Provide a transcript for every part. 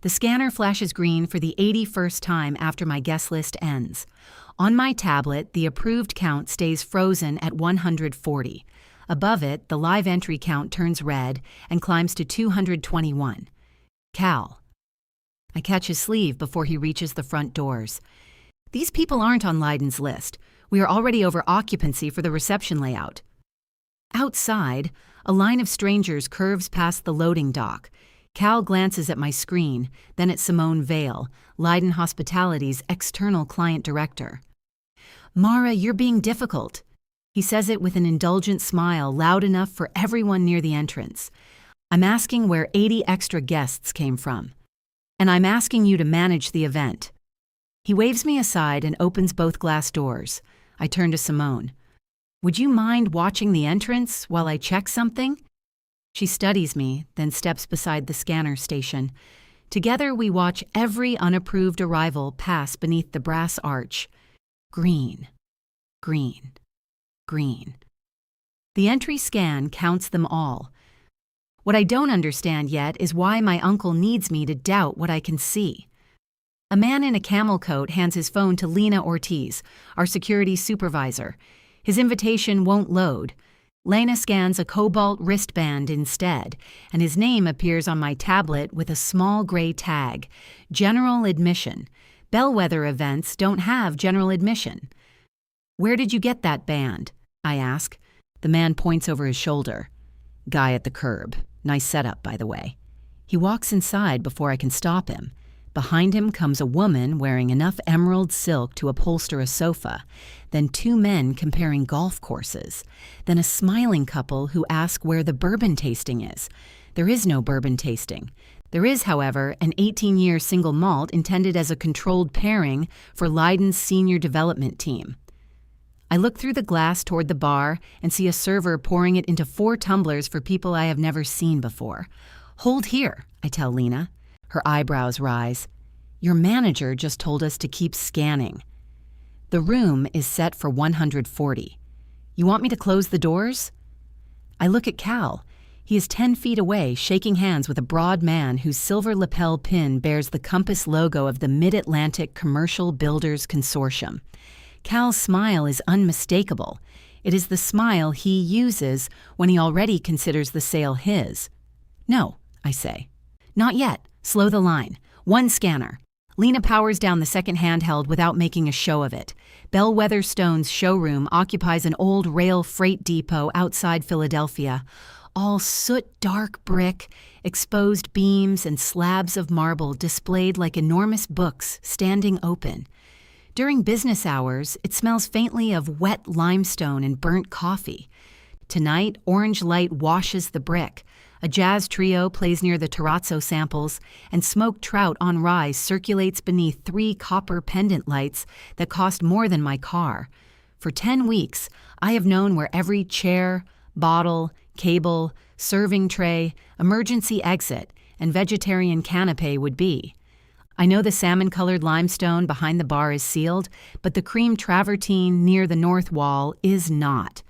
The scanner flashes green for the 81st time after my guest list ends. On my tablet, the approved count stays frozen at 140. Above it, the live entry count turns red and climbs to 221. Cal. I catch his sleeve before he reaches the front doors. These people aren't on Leiden's list. We are already over occupancy for the reception layout. Outside, a line of strangers curves past the loading dock. Cal glances at my screen, then at Simone Vale, Leiden Hospitality's external client director. "Mara, you're being difficult." He says it with an indulgent smile loud enough for everyone near the entrance. "I'm asking where 80 extra guests came from. And I'm asking you to manage the event." He waves me aside and opens both glass doors. I turn to Simone. "Would you mind watching the entrance while I check something?" She studies me, then steps beside the scanner station. Together we watch every unapproved arrival pass beneath the brass arch. Green, green, green. The entry scan counts them all. What I don't understand yet is why my uncle needs me to doubt what I can see. A man in a camel coat hands his phone to Lena Ortiz, our security supervisor. His invitation won't load. Lena scans a cobalt wristband instead, and his name appears on my tablet with a small gray tag. General admission. Bellwether events don't have general admission. "Where did you get that band?" I ask. The man points over his shoulder. "Guy at the curb. Nice setup, by the way." He walks inside before I can stop him. Behind him comes a woman wearing enough emerald silk to upholster a sofa, then two men comparing golf courses, then a smiling couple who ask where the bourbon tasting is. There is no bourbon tasting. There is, however, an 18-year single malt intended as a controlled pairing for Leiden's senior development team. I look through the glass toward the bar and see a server pouring it into 4 tumblers for people I have never seen before. "Hold here," I tell Lena. Her eyebrows rise. "Your manager just told us to keep scanning." The room is set for 140. "You want me to close the doors?" I look at Cal. He is 10 feet away, shaking hands with a broad man whose silver lapel pin bears the compass logo of the Mid-Atlantic Commercial Builders Consortium. Cal's smile is unmistakable. It is the smile he uses when he already considers the sale his. "No," I say. "Not yet. Slow the line. 1 scanner." Lena powers down the second handheld without making a show of it. Bellwether Stone's showroom occupies an old rail freight depot outside Philadelphia. All soot-dark brick, exposed beams and slabs of marble displayed like enormous books standing open. During business hours, it smells faintly of wet limestone and burnt coffee. Tonight, orange light washes the brick. A jazz trio plays near the terrazzo samples, and smoked trout on rye circulates beneath 3 copper pendant lights that cost more than my car. For 10 weeks, I have known where every chair, bottle, cable, serving tray, emergency exit, and vegetarian canapé would be. I know the salmon-colored limestone behind the bar is sealed, but the cream travertine near the north wall is not.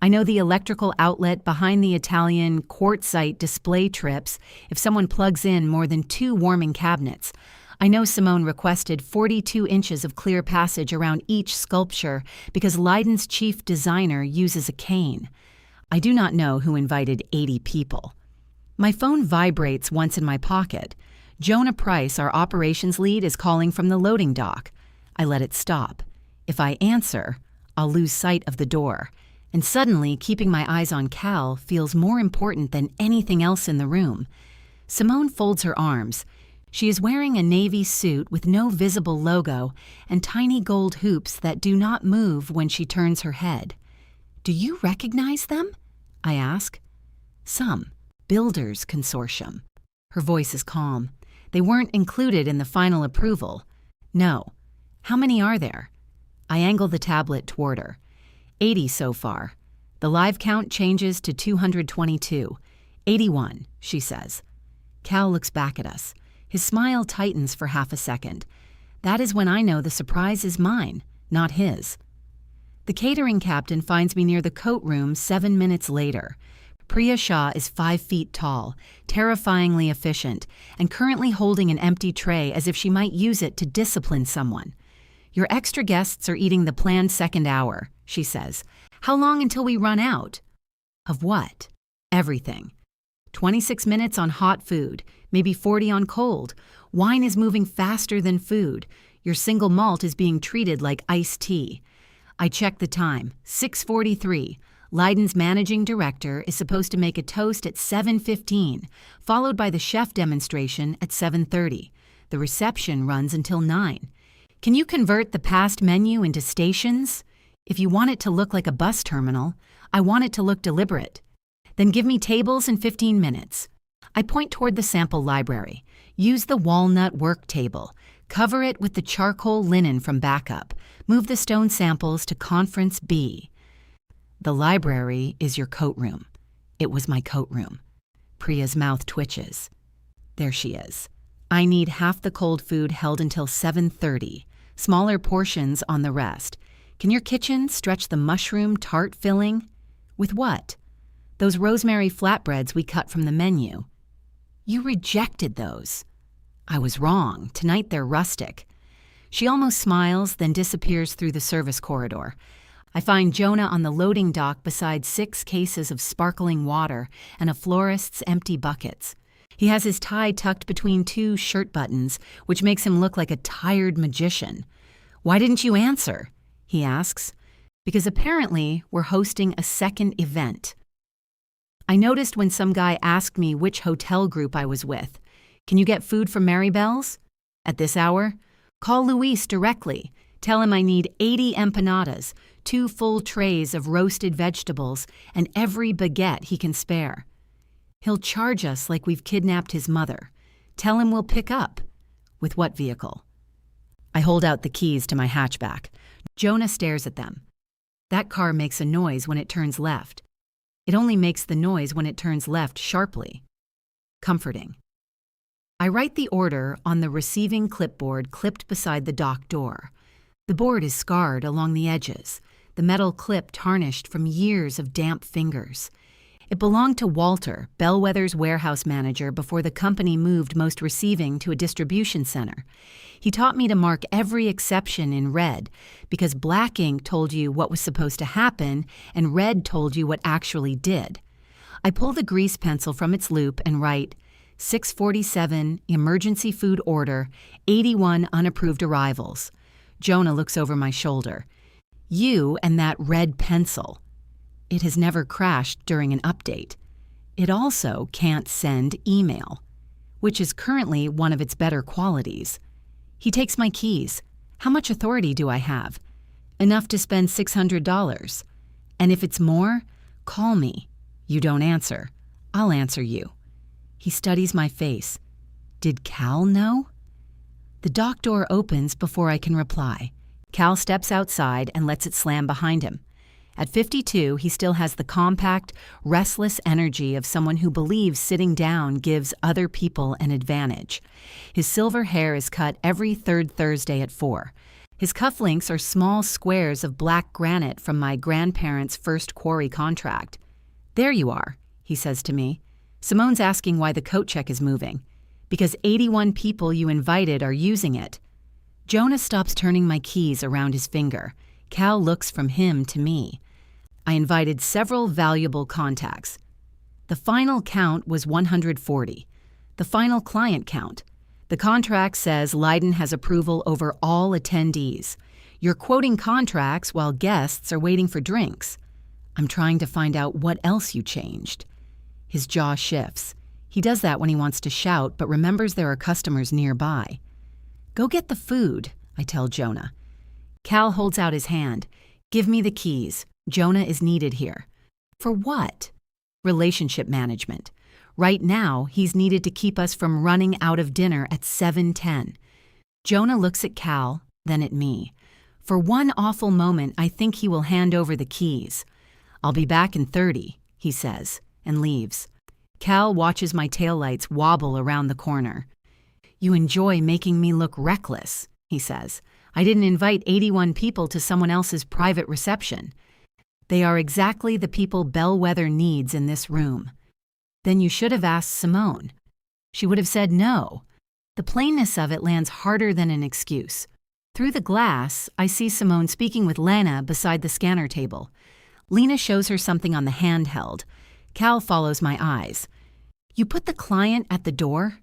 I know the electrical outlet behind the Italian quartzite display trips if someone plugs in more than 2 warming cabinets. I know Simone requested 42 inches of clear passage around each sculpture because Leiden's chief designer uses a cane. I do not know who invited 80 people. My phone vibrates once in my pocket. Jonah Price, our operations lead, is calling from the loading dock. I let it stop. If I answer, I'll lose sight of the door. And suddenly, keeping my eyes on Cal feels more important than anything else in the room. Simone folds her arms. She is wearing a navy suit with no visible logo and tiny gold hoops that do not move when she turns her head. "Do you recognize them?" I ask. "Some. Builders Consortium." Her voice is calm. "They weren't included in the final approval." "No. How many are there?" I angle the tablet toward her. 80 so far. The live count changes to 222. 81, she says. Cal looks back at us. His smile tightens for half a second. That is when I know the surprise is mine, not his. The catering captain finds me near the coat room 7 minutes later. Priya Shah is 5 feet tall, terrifyingly efficient, and currently holding an empty tray as if she might use it to discipline someone. "Your extra guests are eating the planned second hour," she says. "How long until we run out?" "Of what?" "Everything. 26 minutes on hot food, maybe 40 on cold. Wine is moving faster than food. Your single malt is being treated like iced tea." I check the time, 6:43. Leiden's managing director is supposed to make a toast at 7:15, followed by the chef demonstration at 7:30. The reception runs until 9. "Can you convert the past menu into stations? If you want it to look like a bus terminal, I want it to look deliberate. Then give me tables in 15 minutes. I point toward the sample library. Use the walnut work table. Cover it with the charcoal linen from backup. Move the stone samples to Conference B. The library is your coat room. It was my coat room. Priya's mouth twitches. There she is. I need half the cold food held until 7:30. Smaller portions on the rest. Can your kitchen stretch the mushroom tart filling? With what? Those rosemary flatbreads we cut from the menu. You rejected those. I was wrong. Tonight they're rustic. She almost smiles, then disappears through the service corridor. I find Jonah on the loading dock beside 6 cases of sparkling water and a florist's empty buckets. He has his tie tucked between 2 shirt buttons, which makes him look like a tired magician. "Why didn't you answer?" he asks. "Because apparently we're hosting a second event." I noticed when some guy asked me which hotel group I was with. "Can you get food from Maribel's?" "At this hour?" "Call Luis directly. Tell him I need 80 empanadas, 2 full trays of roasted vegetables, and every baguette he can spare." "He'll charge us like we've kidnapped his mother. Tell him we'll pick up." "With what vehicle?" I hold out the keys to my hatchback. Jonah stares at them. "That car makes a noise when it turns left. It only makes the noise when it turns left sharply." Comforting. I write the order on the receiving clipboard clipped beside the dock door. The board is scarred along the edges, the metal clip tarnished from years of damp fingers. It belonged to Walter, Bellwether's warehouse manager, before the company moved most receiving to a distribution center. He taught me to mark every exception in red, because black ink told you what was supposed to happen and red told you what actually did. I pull the grease pencil from its loop and write, 6:47, emergency food order, 81 unapproved arrivals. Jonah looks over my shoulder. "You and that red pencil." It has never crashed during an update. It also can't send email, which is currently one of its better qualities. He takes my keys. "How much authority do I have?" "Enough to spend $600. And if it's more, call me." "You don't answer. I'll answer you." He studies my face. "Did Cal know?" The dock door opens before I can reply. Cal steps outside and lets it slam behind him. At 52, he still has the compact, restless energy of someone who believes sitting down gives other people an advantage. His silver hair is cut every 3rd Thursday at 4. His cufflinks are small squares of black granite from my grandparents' first quarry contract. "There you are," he says to me. "Simone's asking why the coat check is moving." "Because 81 people you invited are using it." Jonah stops turning my keys around his finger. Cal looks from him to me. I invited several valuable contacts. The final count was 140. The final client count. The contract says Leiden has approval over all attendees. You're quoting contracts while guests are waiting for drinks. I'm trying to find out what else you changed. His jaw shifts. He does that when he wants to shout, but remembers there are customers nearby. "Go get the food," I tell Jonah. Cal holds out his hand. "Give me the keys. Jonah is needed here." "For what?" "Relationship management. Right now, he's needed to keep us from running out of dinner at 7:10. Jonah looks at Cal, then at me. For one awful moment, I think he will hand over the keys. "I'll be back in 30, he says, and leaves. Cal watches my taillights wobble around the corner. "You enjoy making me look reckless," he says. "I didn't invite 81 people to someone else's private reception." They are exactly the people Bellwether needs in this room. Then you should have asked Simone. She would have said no. The plainness of it lands harder than an excuse. Through the glass, I see Simone speaking with Lena beside the scanner table. Lena shows her something on the handheld. Cal follows my eyes. You put the client at the door?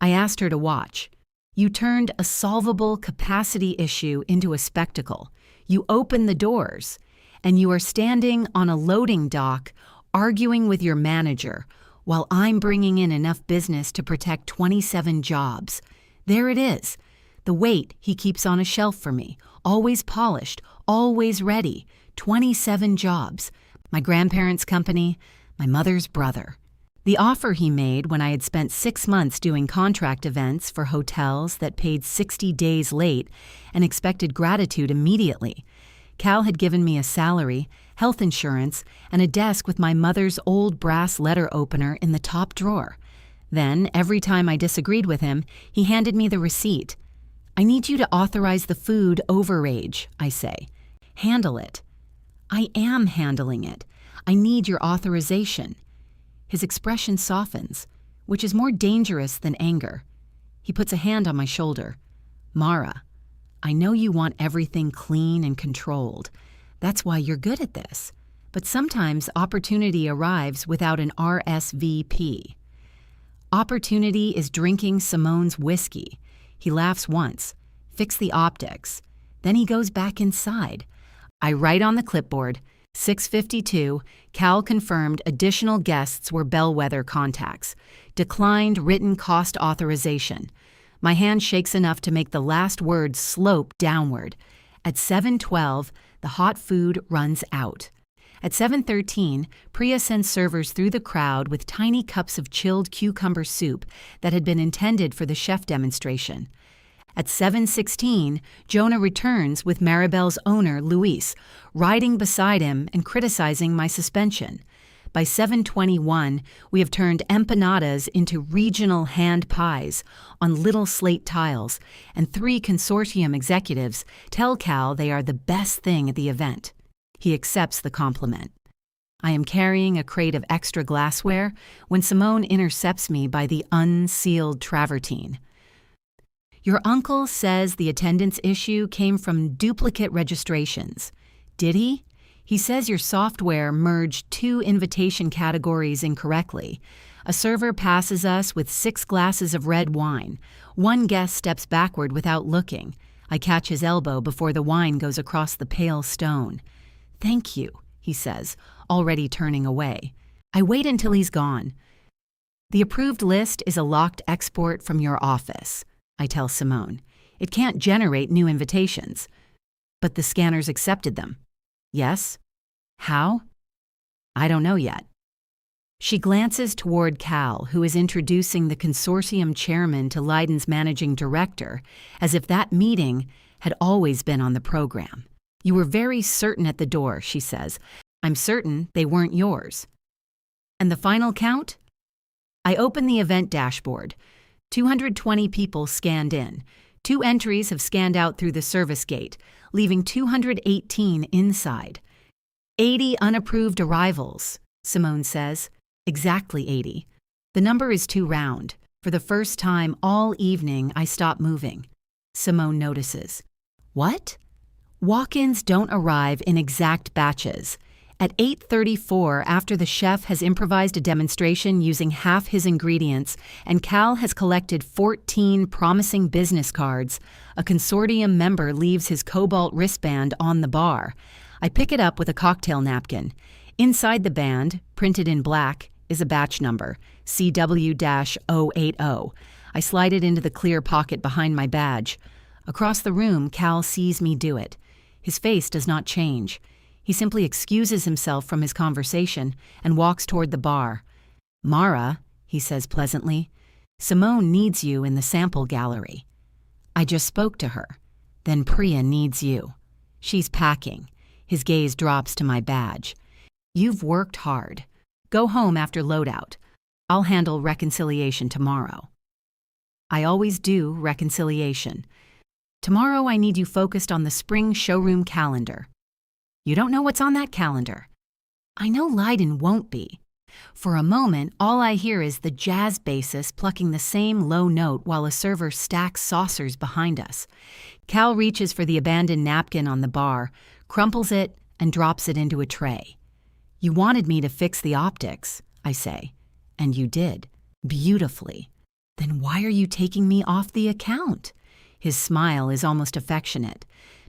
I asked her to watch. You turned a solvable capacity issue into a spectacle. You opened the doors, and you are standing on a loading dock arguing with your manager while I'm bringing in enough business to protect 27 jobs. There it is. The weight he keeps on a shelf for me, always polished, always ready. 27 jobs. My grandparents' company, my mother's brother. The offer he made when I had spent 6 months doing contract events for hotels that paid 60 days late and expected gratitude immediately. Cal had given me a salary, health insurance, and a desk with my mother's old brass letter opener in the top drawer. Then, every time I disagreed with him, he handed me the receipt. I need you to authorize the food overage, I say. Handle it. I am handling it. I need your authorization. His expression softens, which is more dangerous than anger. He puts a hand on my shoulder. Mara, I know you want everything clean and controlled. That's why you're good at this. But sometimes opportunity arrives without an RSVP. Opportunity is drinking Simone's whiskey. He laughs once. Fix the optics. Then he goes back inside. I write on the clipboard, 6:52, Cal confirmed additional guests were Bellwether contacts. Declined written cost authorization. My hand shakes enough to make the last word slope downward. At 7:12, the hot food runs out. At 7:13, Priya sends servers through the crowd with tiny cups of chilled cucumber soup that had been intended for the chef demonstration. At 7:16, Jonah returns with Maribel's owner, Luis, riding beside him and criticizing my suspension. By 7:21, we have turned empanadas into regional hand pies on little slate tiles, and 3 consortium executives tell Cal they are the best thing at the event. He accepts the compliment. I am carrying a crate of extra glassware when Simone intercepts me by the unsealed travertine. Your uncle says the attendance issue came from duplicate registrations. Did he? He says your software merged 2 invitation categories incorrectly. A server passes us with 6 glasses of red wine. One guest steps backward without looking. I catch his elbow before the wine goes across the pale stone. Thank you, he says, already turning away. I wait until he's gone. The approved list is a locked export from your office, I tell Simone. It can't generate new invitations. But the scanners accepted them. Yes? How? I don't know yet. She glances toward Cal, who is introducing the consortium chairman to Leiden's managing director, as if that meeting had always been on the program. You were very certain at the door, she says. I'm certain they weren't yours. And the final count? I open the event dashboard. 220 people scanned in. 2 entries have scanned out through the service gate, leaving 218 inside. 80 unapproved arrivals, Simone says. Exactly 80. The number is too round. For the first time all evening, I stop moving. Simone notices. What? Walk-ins don't arrive in exact batches. At 8:34, after the chef has improvised a demonstration using half his ingredients and Cal has collected 14 promising business cards, a consortium member leaves his cobalt wristband on the bar. I pick it up with a cocktail napkin. Inside the band, printed in black, is a batch number, CW-080. I slide it into the clear pocket behind my badge. Across the room, Cal sees me do it. His face does not change. He simply excuses himself from his conversation and walks toward the bar. Mara, he says pleasantly, Simone needs you in the sample gallery. I just spoke to her. Then Priya needs you. She's packing. His gaze drops to my badge. You've worked hard. Go home after loadout. I'll handle reconciliation tomorrow. I always do reconciliation. Tomorrow I need you focused on the spring showroom calendar. You don't know what's on that calendar. I know Leiden won't be. For a moment, all I hear is the jazz bassist plucking the same low note while a server stacks saucers behind us. Cal reaches for the abandoned napkin on the bar, crumples it, and drops it into a tray. You wanted me to fix the optics, I say. And you did. Beautifully. Then why are you taking me off the account? His smile is almost affectionate.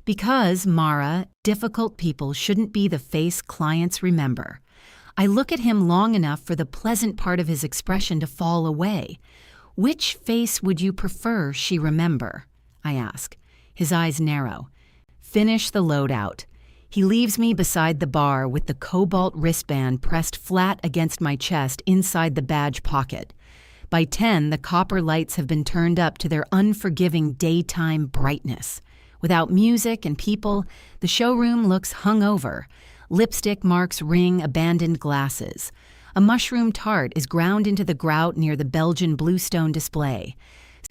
Because, Mara, difficult people shouldn't be the face clients remember. I look at him long enough for the pleasant part of his expression to fall away. Which face would you prefer she remember? I ask. His eyes narrow. Finish the loadout. He leaves me beside the bar with the cobalt wristband pressed flat against my chest inside the badge pocket. By 10, the copper lights have been turned up to their unforgiving daytime brightness. Without music and people, the showroom looks hungover. Lipstick marks ring abandoned glasses. A mushroom tart is ground into the grout near the Belgian bluestone display.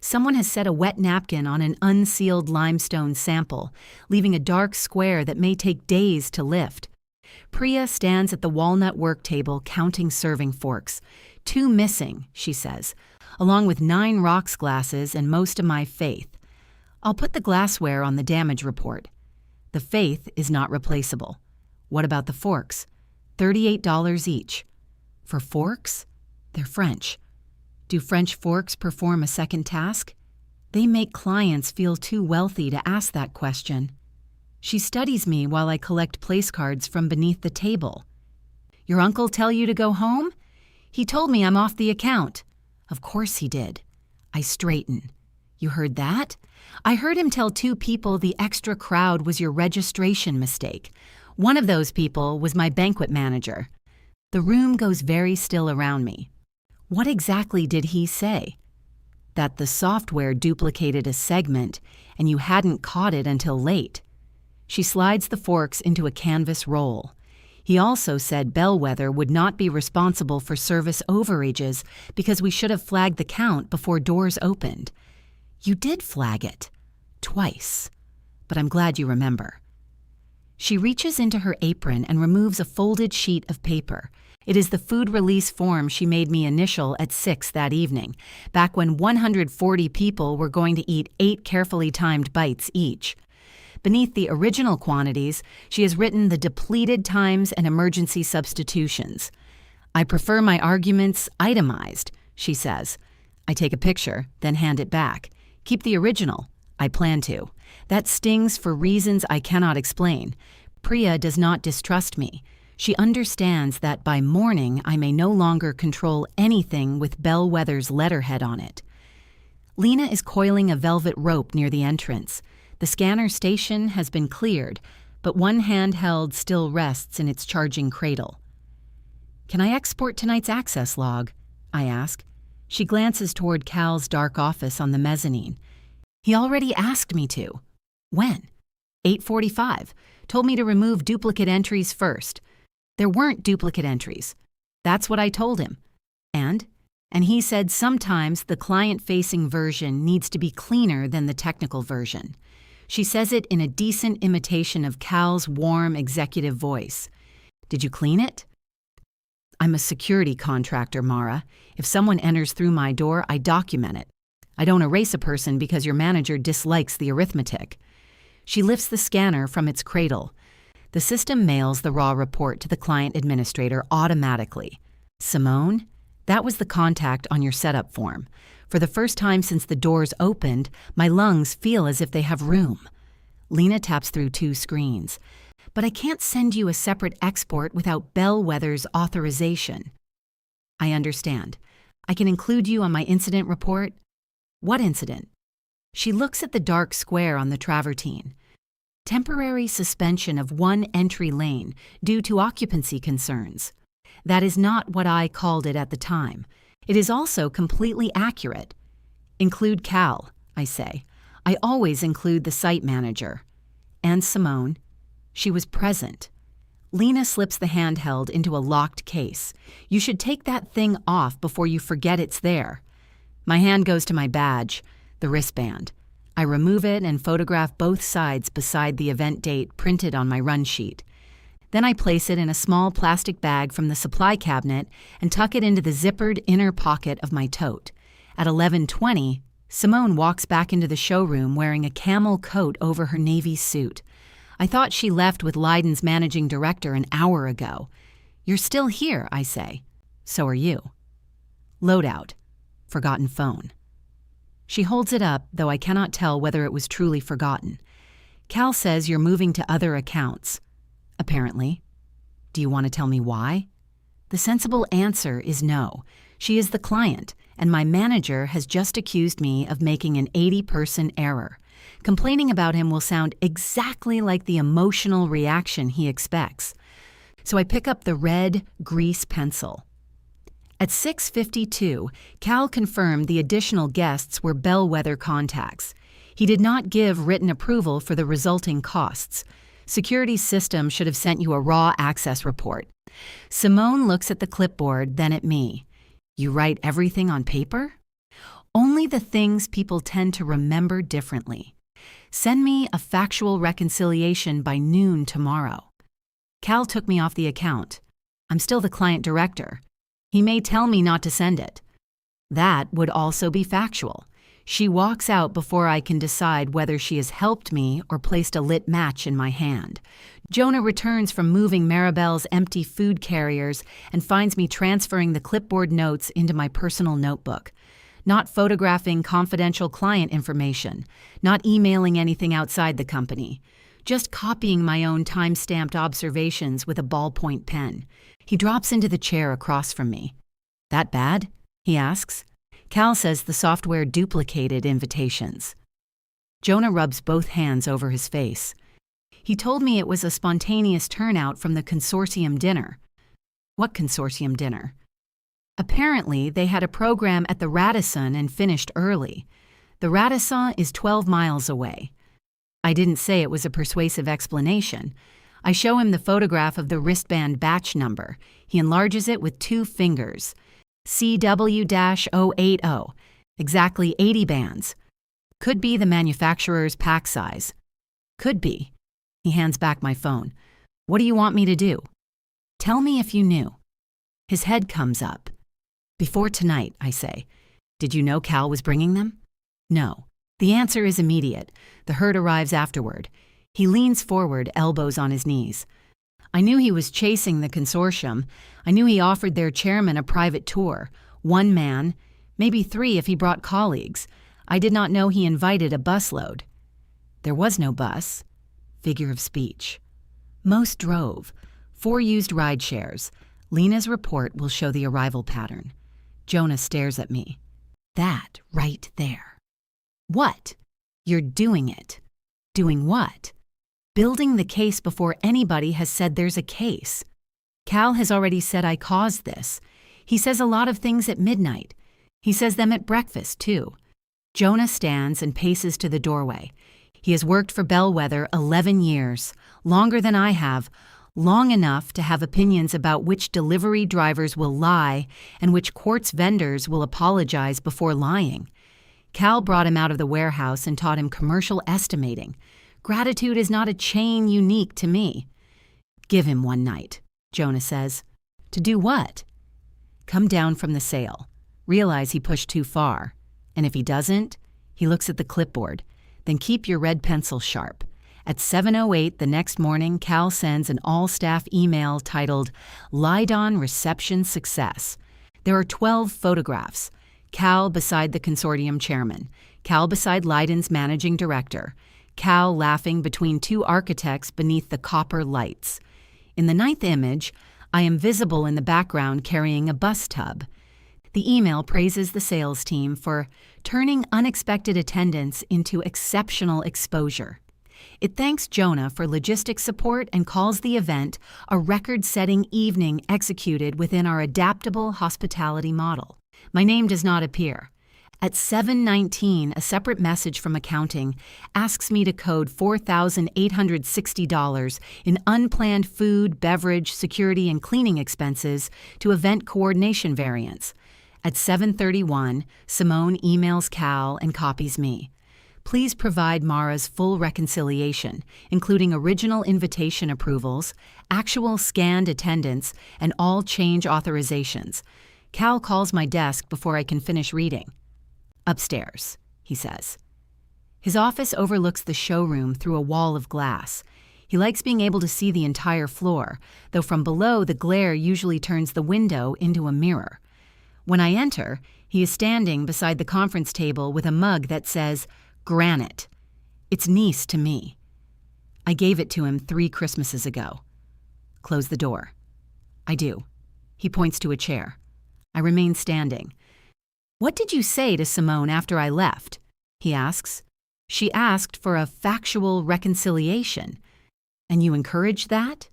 Someone has set a wet napkin on an unsealed limestone sample, leaving a dark square that may take days to lift. Priya stands at the walnut work table counting serving forks. 2 missing, she says, along with 9 rocks glasses and most of my faith. I'll put the glassware on the damage report. The faith is not replaceable. What about the forks? $38 each. For forks? They're French. Do French forks perform a second task? They make clients feel too wealthy to ask that question. She studies me while I collect place cards from beneath the table. Your uncle tell you to go home? He told me I'm off the account. Of course he did. I straighten. You heard that? I heard him tell 2 people the extra crowd was your registration mistake. One of those people was my banquet manager. The room goes very still around me. What exactly did he say? That the software duplicated a segment and you hadn't caught it until late. She slides the forks into a canvas roll. He also said Bellwether would not be responsible for service overages because we should have flagged the count before doors opened. You did flag it. Twice. But I'm glad you remember. She reaches into her apron and removes a folded sheet of paper. It is the food release form she made me initial at 6 that evening, back when 140 people were going to eat 8 carefully timed bites each. Beneath the original quantities, she has written the depleted times and emergency substitutions. I prefer my arguments itemized, she says. I take a picture, then hand it back. Keep the original. I plan to. That stings for reasons I cannot explain. Priya does not distrust me. She understands that by morning I may no longer control anything with Bellwether's letterhead on it. Lena is coiling a velvet rope near the entrance. The scanner station has been cleared, but one handheld still rests in its charging cradle. Can I export tonight's access log? I ask. She glances toward Cal's dark office on the mezzanine. He already asked me to. When? 8:45. Told me to remove duplicate entries first. There weren't duplicate entries. That's what I told him. And he said sometimes the client-facing version needs to be cleaner than the technical version. She says it in a decent imitation of Cal's warm executive voice. Did you clean it? I'm a security contractor, Mara. If someone enters through my door, I document it. I don't erase a person because your manager dislikes the arithmetic. She lifts the scanner from its cradle. The system mails the raw report to the client administrator automatically. Simone? That was the contact on your setup form. For the first time since the doors opened, my lungs feel as if they have room. Lena taps through 2 screens. But I can't send you a separate export without Bellwether's authorization. I understand. I can include you on my incident report. What incident? She looks at the dark square on the travertine. Temporary suspension of one entry lane due to occupancy concerns. That is not what I called it at the time. It is also completely accurate. Include Cal, I say. I always include the site manager. And Simone. She was present. Lena slips the handheld into a locked case. You should take that thing off before you forget it's there. My hand goes to my badge, the wristband. I remove it and photograph both sides beside the event date printed on my run sheet. Then I place it in a small plastic bag from the supply cabinet and tuck it into the zippered inner pocket of my tote. At 11:20, Simone walks back into the showroom wearing a camel coat over her navy suit. I thought she left with Leiden's managing director an hour ago. You're still here, I say. So are you. Loadout. Forgotten phone. She holds it up, though I cannot tell whether it was truly forgotten. Cal says you're moving to other accounts. Apparently. Do you want to tell me why? The sensible answer is no. She is the client, and my manager has just accused me of making an 80% error. Complaining about him will sound exactly like the emotional reaction he expects. So I pick up the red grease pencil. At 6:52, Cal confirmed the additional guests were bellwether contacts. He did not give written approval for the resulting costs. Security's system should have sent you a raw access report. Simone looks at the clipboard, then at me. You write everything on paper? Only the things people tend to remember differently. Send me a factual reconciliation by noon tomorrow. Cal took me off the account. I'm still the client director. He may tell me not to send it. That would also be factual. She walks out before I can decide whether she has helped me or placed a lit match in my hand. Jonah returns from moving Maribel's empty food carriers and finds me transferring the clipboard notes into my personal notebook. Not photographing confidential client information, not emailing anything outside the company, just copying my own time-stamped observations with a ballpoint pen. He drops into the chair across from me. That bad? He asks. Cal says the software duplicated invitations. Jonah rubs both hands over his face. He told me it was a spontaneous turnout from the consortium dinner. What consortium dinner? Apparently, they had a program at the Radisson and finished early. The Radisson is 12 miles away. I didn't say it was a persuasive explanation. I show him the photograph of the wristband batch number. He enlarges it with 2 fingers. CW-080, exactly 80 bands. Could be the manufacturer's pack size. Could be. He hands back my phone. What do you want me to do? Tell me if you knew. His head comes up. Before tonight, I say. Did you know Cal was bringing them? No. The answer is immediate. The herd arrives afterward. He leans forward, elbows on his knees. I knew he was chasing the consortium. I knew he offered their chairman a private tour. 1 man, maybe 3 if he brought colleagues. I did not know he invited a busload. There was no bus. Figure of speech. Most drove. 4 used ride shares. Lena's report will show the arrival pattern. Jonah stares at me. That right there. What? You're doing it. Doing what? Building the case before anybody has said there's a case. Cal has already said I caused this. He says a lot of things at midnight. He says them at breakfast, too. Jonah stands and paces to the doorway. He has worked for Bellwether 11 years, longer than I have, long enough to have opinions about which delivery drivers will lie and which quartz vendors will apologize before lying. Cal brought him out of the warehouse and taught him commercial estimating. Gratitude is not a chain unique to me. Give him 1 night, Jonah says. To do what? Come down from the sale. Realize he pushed too far. And if he doesn't, he looks at the clipboard. Then keep your red pencil sharp. At 7:08 the next morning, Cal sends an all-staff email titled Lydon Reception Success. There are 12 photographs. Cal beside the consortium chairman. Cal beside Leiden's managing director. Cal laughing between 2 architects beneath the copper lights. In the 9th image, I am visible in the background carrying a bus tub. The email praises the sales team for turning unexpected attendance into exceptional exposure. It thanks Jonah for logistics support and calls the event a record-setting evening executed within our adaptable hospitality model. My name does not appear. At 7:19, a separate message from accounting asks me to code $4,860 in unplanned food, beverage, security, and cleaning expenses to event coordination variance. At 7:31, Simone emails Cal and copies me. Please provide Mara's full reconciliation, including original invitation approvals, actual scanned attendance, and all change authorizations. Cal calls my desk before I can finish reading. Upstairs, he says. His office overlooks the showroom through a wall of glass. He likes being able to see the entire floor, though from below the glare usually turns the window into a mirror. When I enter, he is standing beside the conference table with a mug that says, "Granite." It's niece to me. I gave it to him 3 Christmases ago. Close the door. I do. He points to a chair. I remain standing. What did you say to Simone after I left? He asks. She asked for a factual reconciliation. And you encouraged that?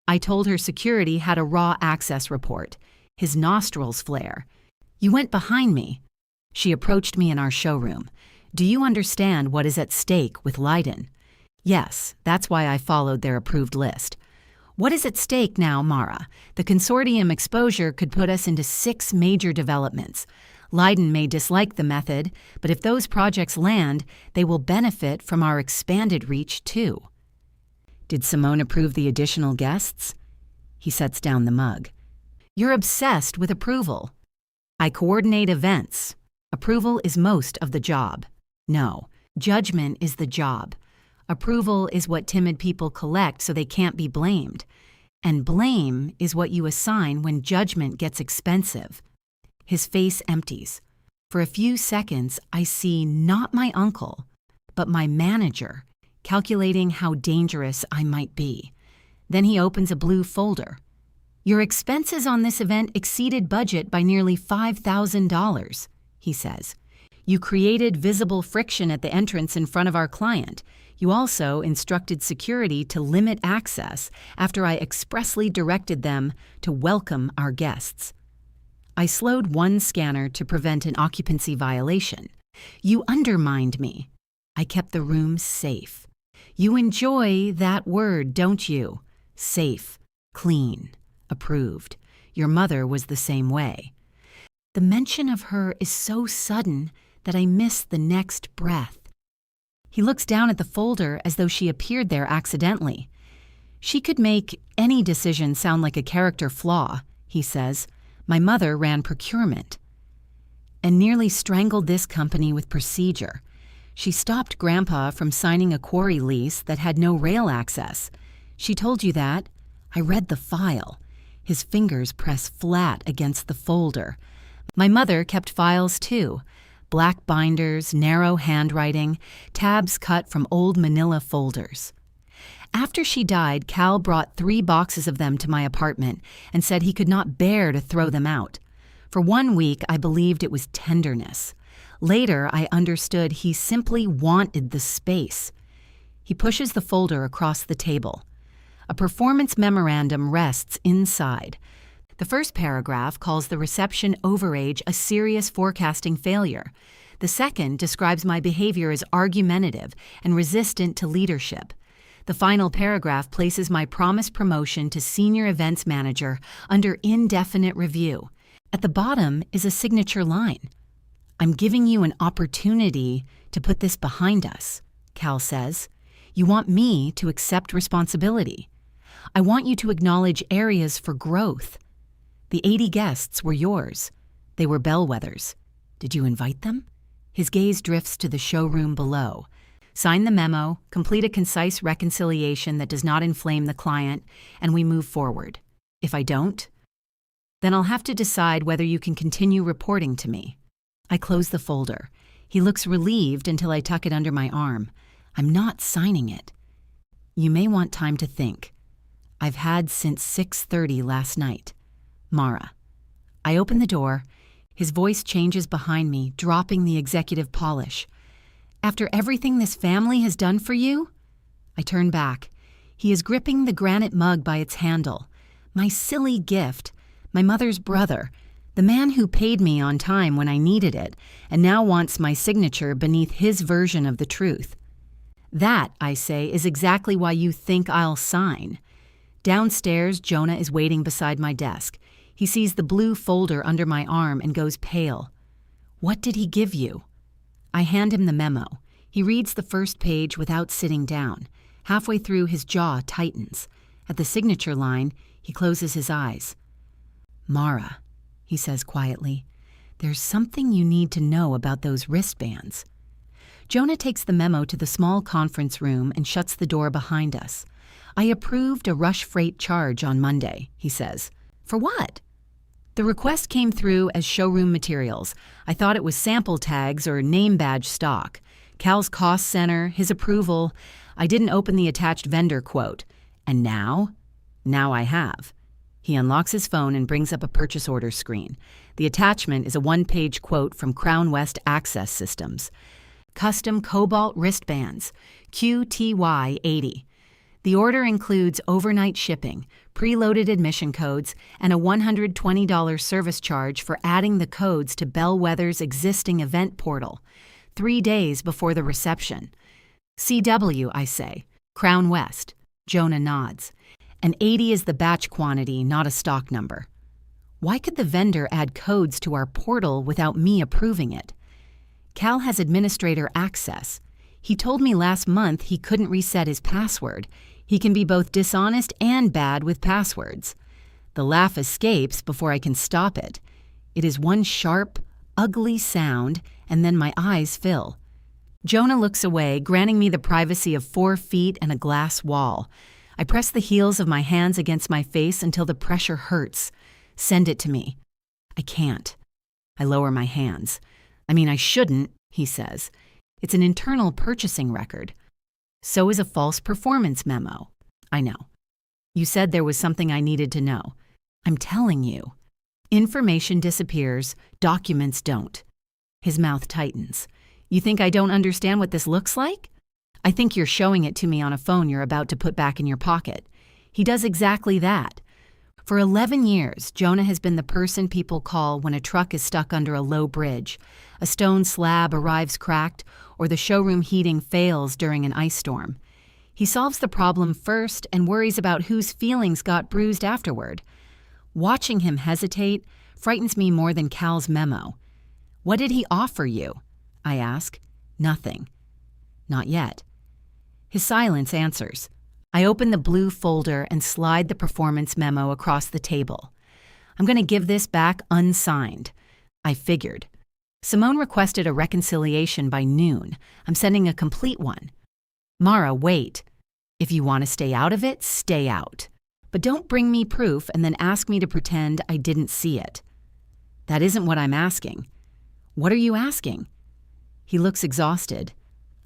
I told her security had a raw access report. His nostrils flare. You went behind me. She approached me in our showroom. Do you understand what is at stake with Leiden? Yes, that's why I followed their approved list. What is at stake now, Mara? The consortium exposure could put us into 6 major developments. Leiden may dislike the method, but if those projects land, they will benefit from our expanded reach too. Did Simone approve the additional guests? He sets down the mug. You're obsessed with approval. I coordinate events. Approval is most of the job. No, judgment is the job. Approval is what timid people collect so they can't be blamed. And blame is what you assign when judgment gets expensive. His face empties. For a few seconds, I see not my uncle, but my manager, calculating how dangerous I might be. Then he opens a blue folder. Your expenses on this event exceeded budget by nearly $5,000, he says. You created visible friction at the entrance in front of our client. You also instructed security to limit access after I expressly directed them to welcome our guests. I slowed one scanner to prevent an occupancy violation. You undermined me. I kept the room safe. You enjoy that word, don't you? Safe, clean, approved. Your mother was the same way. The mention of her is so sudden that I miss the next breath. He looks down at the folder as though she appeared there accidentally. She could make any decision sound like a character flaw, he says. My mother ran procurement and nearly strangled this company with procedure. She stopped Grandpa from signing a quarry lease that had no rail access. She told you that? I read the file. His fingers press flat against the folder. My mother kept files too. Black binders, narrow handwriting, tabs cut from old manila folders. After she died, Cal brought 3 boxes of them to my apartment and said he could not bear to throw them out. For 1 week, I believed it was tenderness. Later, I understood he simply wanted the space. He pushes the folder across the table. A performance memorandum rests inside. The first paragraph calls the reception overage a serious forecasting failure. The second describes my behavior as argumentative and resistant to leadership. The final paragraph places my promised promotion to senior events manager under indefinite review. At the bottom is a signature line. I'm giving you an opportunity to put this behind us, Cal says. You want me to accept responsibility. I want you to acknowledge areas for growth. The 80 guests were yours. They were bellwethers. Did you invite them? His gaze drifts to the showroom below. Sign the memo, complete a concise reconciliation that does not inflame the client, and we move forward. If I don't, then I'll have to decide whether you can continue reporting to me. I close the folder. He looks relieved until I tuck it under my arm. I'm not signing it. You may want time to think. I've had since 6:30 last night. Mara. I open the door. His voice changes behind me, dropping the executive polish. After everything this family has done for you? I turn back. He is gripping the granite mug by its handle. My silly gift, my mother's brother, the man who paid me on time when I needed it, and now wants my signature beneath his version of the truth. That, I say, is exactly why you think I'll sign. Downstairs, Jonah is waiting beside my desk. He sees the blue folder under my arm and goes pale. What did he give you? I hand him the memo. He reads the first page without sitting down. Halfway through, his jaw tightens. At the signature line, he closes his eyes. "Mara," he says quietly, "there's something you need to know about those wristbands." Jonah takes the memo to the small conference room and shuts the door behind us. "I approved a rush freight charge on Monday," he says. "For what?" "The request came through as showroom materials. I thought it was sample tags or name badge stock. Cal's cost center, his approval. I didn't open the attached vendor quote. And now? Now I have." He unlocks his phone and brings up a purchase order screen. The attachment is a one-page quote from Crown West Access Systems. "Custom cobalt wristbands, QTY 80. The order includes overnight shipping, preloaded admission codes, and a $120 service charge for adding the codes to Bellwether's existing event portal. 3 days before the reception." "CW," I say. "Crown West." Jonah nods. "And 80 is the batch quantity, not a stock number." Why could the vendor add codes to our portal without me approving it? Cal has administrator access. He told me last month he couldn't reset his password. He can be both dishonest and bad with passwords. The laugh escapes before I can stop it. It is one sharp, ugly sound, and then my eyes fill. Jonah looks away, granting me the privacy of 4 feet and a glass wall. I press the heels of my hands against my face until the pressure hurts. "Send it to me." I can't. I lower my hands. I shouldn't," he says. "It's an internal purchasing record." "So is a false performance memo." "I know." "You said there was something I needed to know." "I'm telling you." Information disappears, documents don't. His mouth tightens. "You think I don't understand what this looks like?" "I think you're showing it to me on a phone you're about to put back in your pocket." He does exactly that. For 11 years, Jonah has been the person people call when a truck is stuck under a low bridge, a stone slab arrives cracked, or the showroom heating fails during an ice storm. He solves the problem first and worries about whose feelings got bruised afterward. Watching him hesitate frightens me more than Cal's memo. "What did he offer you?" I ask. "Nothing." "Not yet." His silence answers. I open the blue folder and slide the performance memo across the table. "I'm going to give this back unsigned." I figured. Simone requested a reconciliation by noon. I'm sending a complete one. "Mara, wait. If you want to stay out of it, stay out. But don't bring me proof and then ask me to pretend I didn't see it." "That isn't what I'm asking." "What are you asking?" He looks exhausted.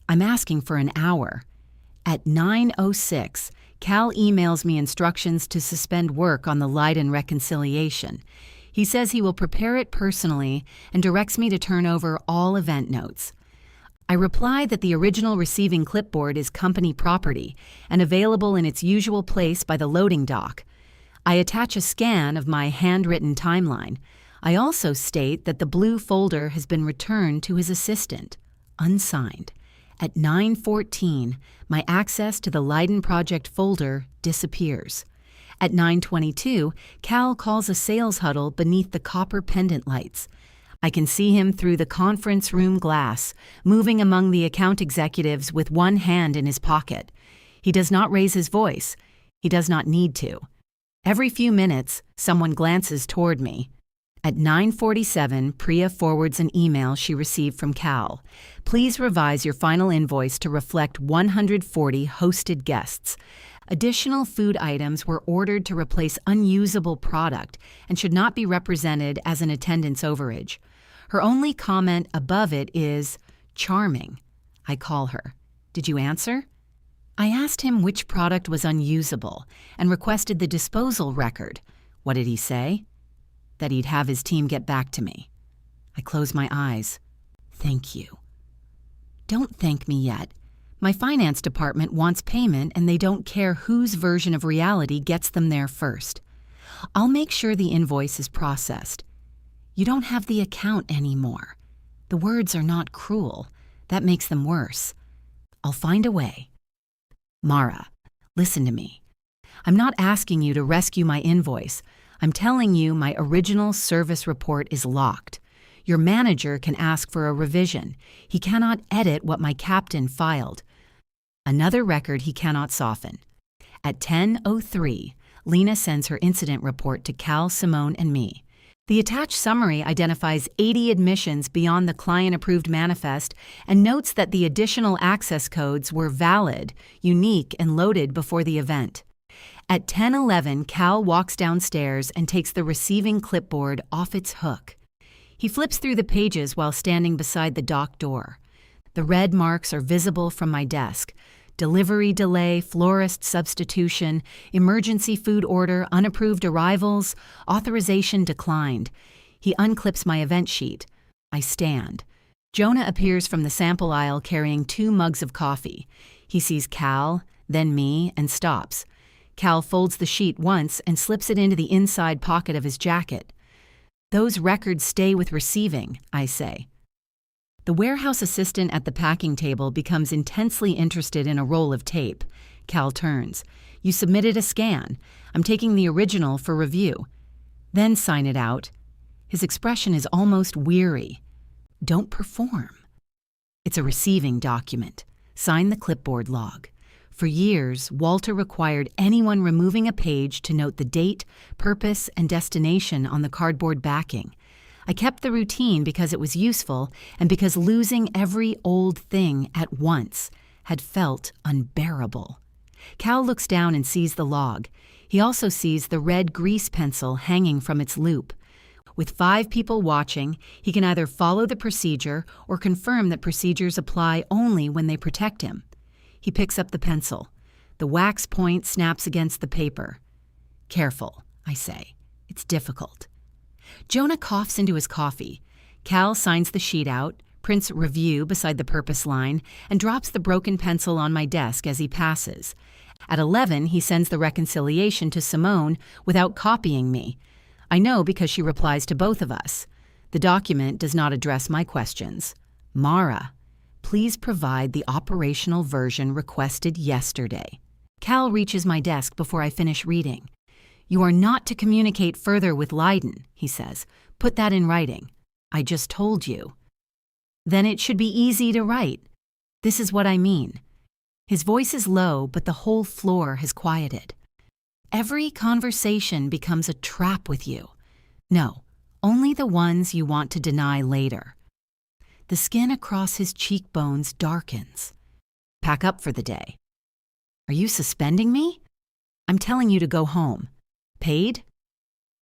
"I'm asking for an hour." At 9:06, Cal emails me instructions to suspend work on the Leiden reconciliation. He says he will prepare it personally and directs me to turn over all event notes. I reply that the original receiving clipboard is company property and available in its usual place by the loading dock. I attach a scan of my handwritten timeline. I also state that the blue folder has been returned to his assistant, unsigned. At 9:14, my access to the Leiden Project folder disappears. At 9:22, Cal calls a sales huddle beneath the copper pendant lights. I can see him through the conference room glass, moving among the account executives with one hand in his pocket. He does not raise his voice. He does not need to. Every few minutes, someone glances toward me. At 9:47, Priya forwards an email she received from Cal. "Please revise your final invoice to reflect 140 hosted guests. Additional food items were ordered to replace unusable product and should not be represented as an attendance overage." Her only comment above it is, "Charming." I call her. "Did you answer?" I asked him which product was unusable and requested the disposal record. What did he say? That he'd have his team get back to me. I close my eyes. "Thank you." "Don't thank me yet. My finance department wants payment and they don't care whose version of reality gets them there first. I'll make sure the invoice is processed." "You don't have the account anymore." The words are not cruel. That makes them worse. "I'll find a way." "Mara, listen to me. I'm not asking you to rescue my invoice. I'm telling you my original service report is locked. Your manager can ask for a revision. He cannot edit what my captain filed. Another record he cannot soften. At 10:03, Lena sends her incident report to Cal, Simone, and me. The attached summary identifies 80 admissions beyond the client-approved manifest and notes that the additional access codes were valid, unique, and loaded before the event. At 10:11, Cal walks downstairs and takes the receiving clipboard off its hook. He flips through the pages while standing beside the dock door. The red marks are visible from my desk. Delivery delay, florist substitution, emergency food order, unapproved arrivals, authorization declined. He unclips my event sheet. I stand. Jonah appears from the sample aisle carrying 2 mugs of coffee. He sees Cal, then me, and stops. Cal folds the sheet once and slips it into the inside pocket of his jacket. "Those records stay with receiving," I say. The warehouse assistant at the packing table becomes intensely interested in a roll of tape. Cal turns. "You submitted a scan. I'm taking the original for review. Then sign it out." His expression is almost weary. "Don't perform." It's a receiving document. Sign the clipboard log. For years, Walter required anyone removing a page to note the date, purpose, and destination on the cardboard backing. I kept the routine because it was useful and because losing every old thing at once had felt unbearable. Cal looks down and sees the log. He also sees the red grease pencil hanging from its loop. With 5 people watching, he can either follow the procedure or confirm that procedures apply only when they protect him. He picks up the pencil. The wax point snaps against the paper. "Careful," I say. "It's difficult." Jonah coughs into his coffee. Cal signs the sheet out, prints review beside the purpose line, and drops the broken pencil on my desk as he passes. At 11, he sends the reconciliation to Simone without copying me. I know because she replies to both of us. The document does not address my questions. "Mara, please provide the operational version requested yesterday." Cal reaches my desk before I finish reading. "You are not to communicate further with Leiden," he says. "Put that in writing." "I just told you." "Then it should be easy to write. This is what I mean." His voice is low, but the whole floor has quieted. "Every conversation becomes a trap with you. No, only the ones you want to deny later." The skin across his cheekbones darkens. "Pack up for the day." "Are you suspending me?" "I'm telling you to go home." "Paid?"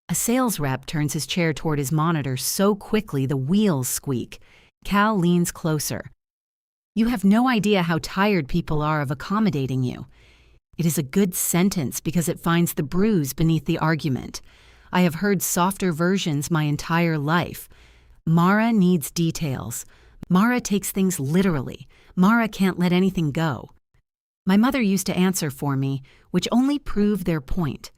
A sales rep turns his chair toward his monitor so quickly the wheels squeak. Cal leans closer. "You have no idea how tired people are of accommodating you." It is a good sentence because it finds the bruise beneath the argument. I have heard softer versions my entire life. Mara needs details. Mara takes things literally. Mara can't let anything go. My mother used to answer for me, which only proved their point.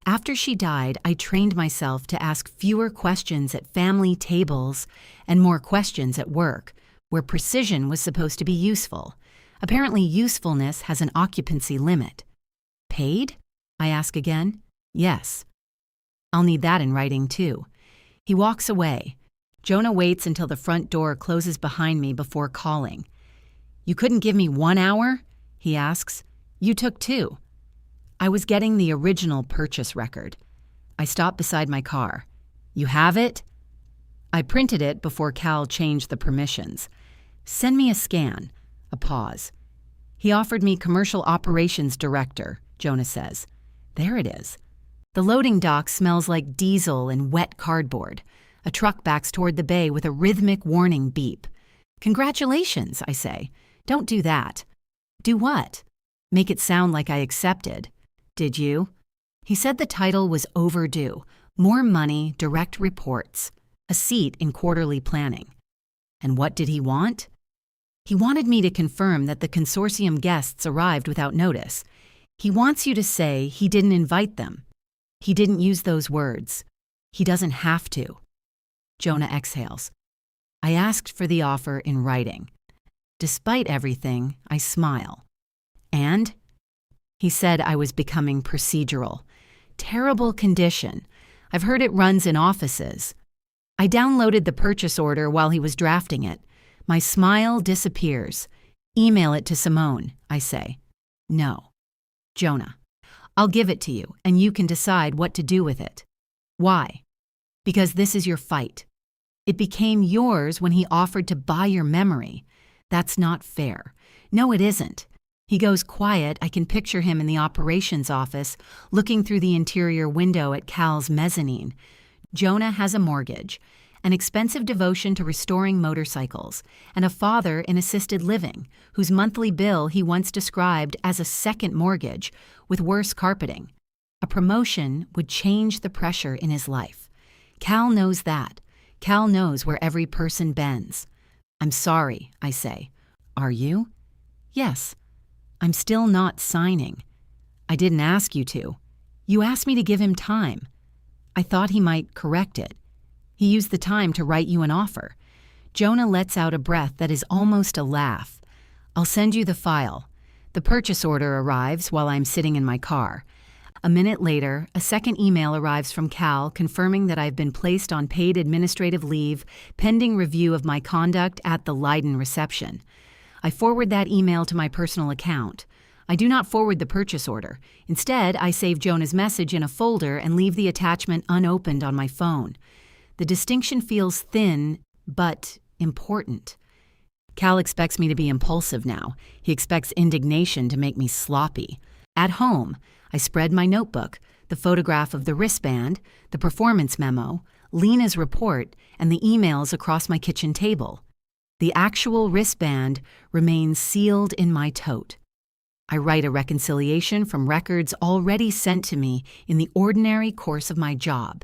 After she died, I trained myself to ask fewer questions at family tables and more questions at work, where precision was supposed to be useful. Apparently, usefulness has an occupancy limit. "Paid?" I ask again. "Yes." "I'll need that in writing, too." He walks away. Jonah waits until the front door closes behind me before calling. "You couldn't give me 1 hour?" he asks. "You took 2. I was getting the original purchase record. I stopped beside my car. "You have it?" I printed it before Cal changed the permissions. "Send me a scan." A pause. "He offered me commercial operations director," Jonah says. There it is. The loading dock smells like diesel and wet cardboard. A truck backs toward the bay with a rhythmic warning beep. "Congratulations," I say. "Don't do that." "Do what?" "Make it sound like I accepted." "Did you?" He said the title was overdue. More money, direct reports, a seat in quarterly planning. And what did he want? He wanted me to confirm that the consortium guests arrived without notice. He wants you to say he didn't invite them. He didn't use those words. He doesn't have to. Jonah exhales. I asked for the offer in writing. Despite everything, I smile. And? He said I was becoming procedural. Terrible condition. I've heard it runs in offices. I downloaded the purchase order while he was drafting it. My smile disappears. Email it to Simone, I say. No. Jonah. I'll give it to you, and you can decide what to do with it. Why? Because this is your fight. It became yours when he offered to buy your memory. That's not fair. No, it isn't. He goes quiet. I can picture him in the operations office, looking through the interior window at Cal's mezzanine. Jonah has a mortgage, an expensive devotion to restoring motorcycles, and a father in assisted living, whose monthly bill he once described as a second mortgage with worse carpeting. A promotion would change the pressure in his life. Cal knows that. Cal knows where every person bends. I'm sorry, I say. Are you? Yes. I'm still not signing. I didn't ask you to. You asked me to give him time. I thought he might correct it. He used the time to write you an offer. Jonah lets out a breath that is almost a laugh. I'll send you the file. The purchase order arrives while I'm sitting in my car. A minute later, a second email arrives from Cal confirming that I've been placed on paid administrative leave pending review of my conduct at the Leiden reception. I forward that email to my personal account. I do not forward the purchase order. Instead, I save Jonah's message in a folder and leave the attachment unopened on my phone. The distinction feels thin, but important. Cal expects me to be impulsive now. He expects indignation to make me sloppy. At home, I spread my notebook, the photograph of the wristband, the performance memo, Lena's report, and the emails across my kitchen table. The actual wristband remains sealed in my tote. I write a reconciliation from records already sent to me in the ordinary course of my job.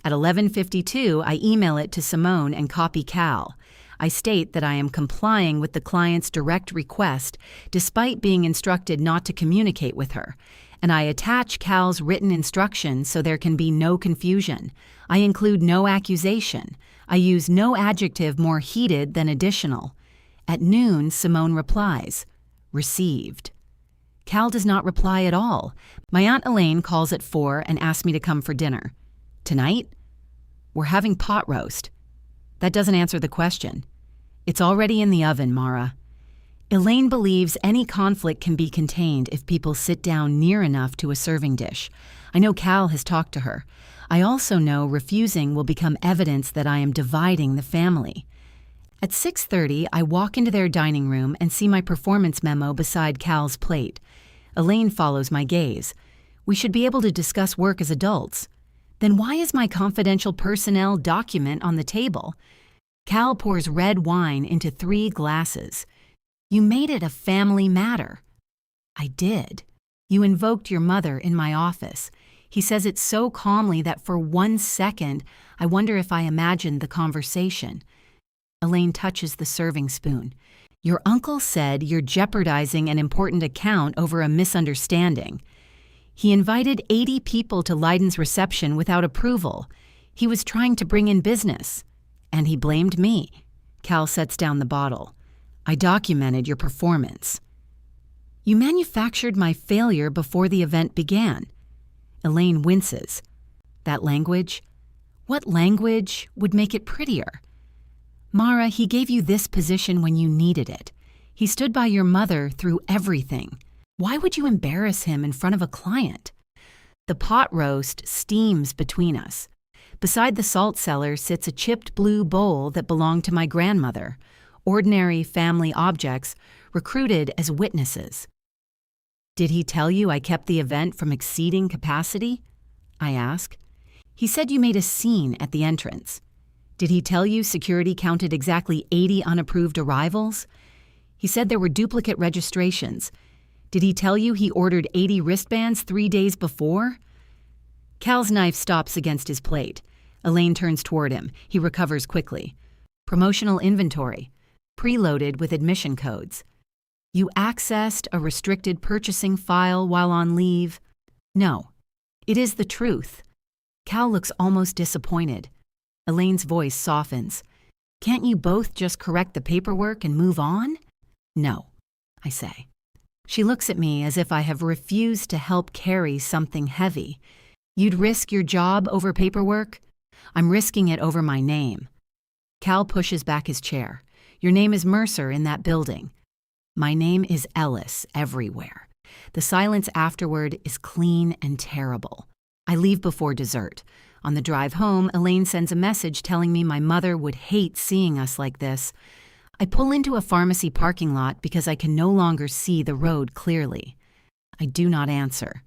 At 11:52, I email it to Simone and copy Cal. I state that I am complying with the client's direct request despite being instructed not to communicate with her, and I attach Cal's written instructions so there can be no confusion. I include no accusation. I use no adjective more heated than additional. At noon, Simone replies, "Received." Cal does not reply at all. My Aunt Elaine calls at 4 and asks me to come for dinner. Tonight? We're having pot roast. That doesn't answer the question. It's already in the oven, Mara. Elaine believes any conflict can be contained if people sit down near enough to a serving dish. I know Cal has talked to her. I also know refusing will become evidence that I am dividing the family. At 6:30, I walk into their dining room and see my performance memo beside Cal's plate. Elaine follows my gaze. We should be able to discuss work as adults. Then why is my confidential personnel document on the table? Cal pours red wine into 3 glasses. You made it a family matter. I did. You invoked your mother in my office. He says it so calmly that for 1 second, I wonder if I imagined the conversation. Elaine touches the serving spoon. Your uncle said you're jeopardizing an important account over a misunderstanding. He invited 80 people to Leiden's reception without approval. He was trying to bring in business. And he blamed me. Cal sets down the bottle. I documented your performance. You manufactured my failure before the event began. Elaine winces. That language? What language would make it prettier? Mara, he gave you this position when you needed it. He stood by your mother through everything. Why would you embarrass him in front of a client? The pot roast steams between us. Beside the salt cellar sits a chipped blue bowl that belonged to my grandmother. Ordinary family objects recruited as witnesses. Did he tell you I kept the event from exceeding capacity? I ask. He said you made a scene at the entrance. Did he tell you security counted exactly 80 unapproved arrivals? He said there were duplicate registrations. Did he tell you he ordered 80 wristbands 3 days before? Cal's knife stops against his plate. Elaine turns toward him. He recovers quickly. Promotional inventory. Preloaded with admission codes. You accessed a restricted purchasing file while on leave. No, it is the truth. Cal looks almost disappointed. Elaine's voice softens. Can't you both just correct the paperwork and move on? No, I say. She looks at me as if I have refused to help carry something heavy. You'd risk your job over paperwork? I'm risking it over my name. Cal pushes back his chair. Your name is Mercer in that building. My name is Ellis everywhere. The silence afterward is clean and terrible. I leave before dessert. On the drive home, Elaine sends a message telling me my mother would hate seeing us like this. I pull into a pharmacy parking lot because I can no longer see the road clearly. I do not answer.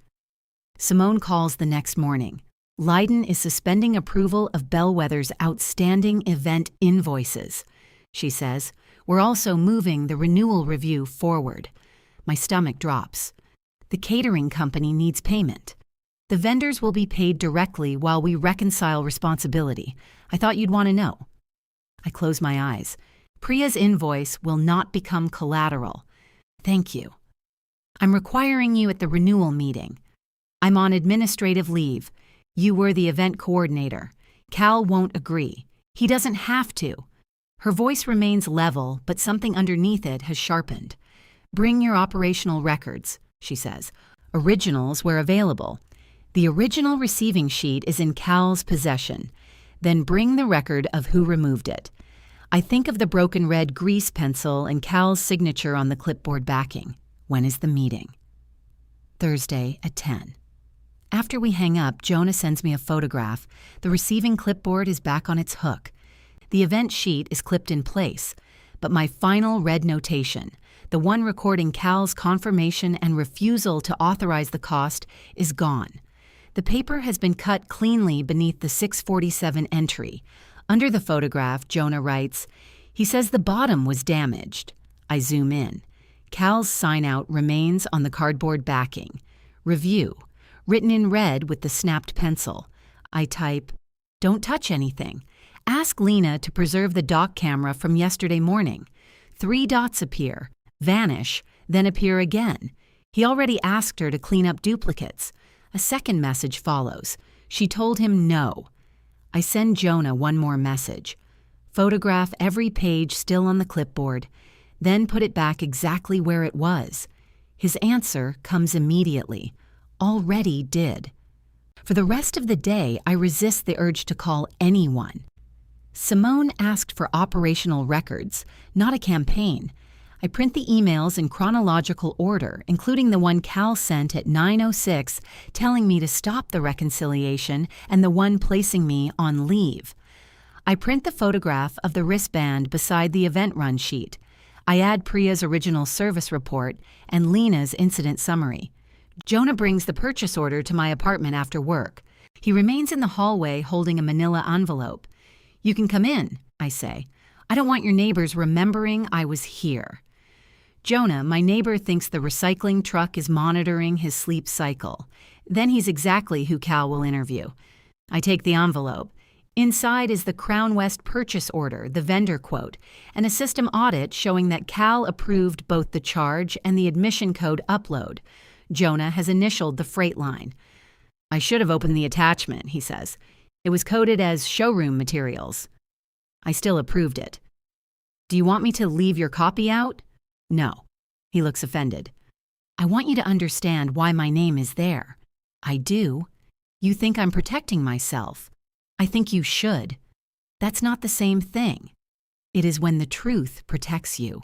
Simone calls the next morning. Leiden is suspending approval of Bellwether's outstanding event invoices. She says, we're also moving the renewal review forward. My stomach drops. The catering company needs payment. The vendors will be paid directly while we reconcile responsibility. I thought you'd want to know. I close my eyes. Priya's invoice will not become collateral. Thank you. I'm requiring you at the renewal meeting. I'm on administrative leave. You were the event coordinator. Cal won't agree. He doesn't have to. Her voice remains level, but something underneath it has sharpened. Bring your operational records, she says. Originals where available. The original receiving sheet is in Cal's possession. Then bring the record of who removed it. I think of the broken red grease pencil and Cal's signature on the clipboard backing. When is the meeting? Thursday at 10. After we hang up, Jonah sends me a photograph. The receiving clipboard is back on its hook. The event sheet is clipped in place, but my final red notation, the one recording Cal's confirmation and refusal to authorize the cost, is gone. The paper has been cut cleanly beneath the 647 entry. Under the photograph, Jonah writes, he says the bottom was damaged. I zoom in. Cal's sign-out remains on the cardboard backing. Review, written in red with the snapped pencil. I type, don't touch anything. Ask Lena to preserve the dock camera from yesterday morning. 3 dots appear, vanish, then appear again. He already asked her to clean up duplicates. A second message follows. She told him no. I send Jonah one more message. Photograph every page still on the clipboard, then put it back exactly where it was. His answer comes immediately. Already did. For the rest of the day, I resist the urge to call anyone. Simone asked for operational records, not a campaign. I print the emails in chronological order, including the one Cal sent at 9:06 telling me to stop the reconciliation and the one placing me on leave. I print the photograph of the wristband beside the event run sheet. I add Priya's original service report and Lena's incident summary. Jonah brings the purchase order to my apartment after work. He remains in the hallway holding a manila envelope. You can come in, I say. I don't want your neighbors remembering I was here. Jonah, my neighbor, thinks the recycling truck is monitoring his sleep cycle. Then he's exactly who Cal will interview. I take the envelope. Inside is the Crown West purchase order, the vendor quote, and a system audit showing that Cal approved both the charge and the admission code upload. Jonah has initialed the freight line. I should have opened the attachment, he says. It was coded as showroom materials. I still approved it. Do you want me to leave your copy out? No. He looks offended. I want you to understand why my name is there. I do. You think I'm protecting myself. I think you should. That's not the same thing. It is when the truth protects you.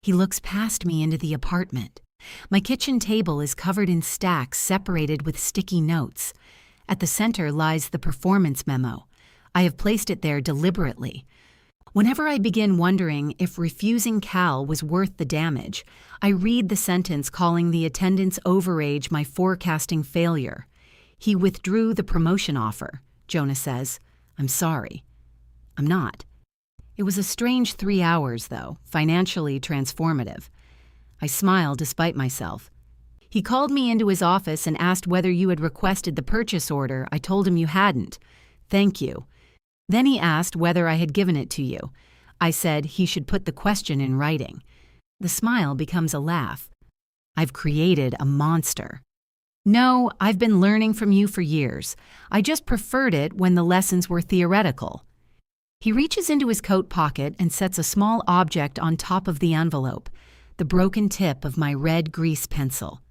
He looks past me into the apartment. My kitchen table is covered in stacks separated with sticky notes. At the center lies the performance memo. I have placed it there deliberately. Whenever I begin wondering if refusing Cal was worth the damage, I read the sentence calling the attendance overage my forecasting failure. He withdrew the promotion offer, Jonah says. I'm sorry. I'm not. It was a strange 3 hours, though, financially transformative. I smile despite myself. He called me into his office and asked whether you had requested the purchase order. I told him you hadn't. Thank you. Then he asked whether I had given it to you. I said he should put the question in writing. The smile becomes a laugh. I've created a monster. No, I've been learning from you for years. I just preferred it when the lessons were theoretical. He reaches into his coat pocket and sets a small object on top of the envelope, the broken tip of my red grease pencil.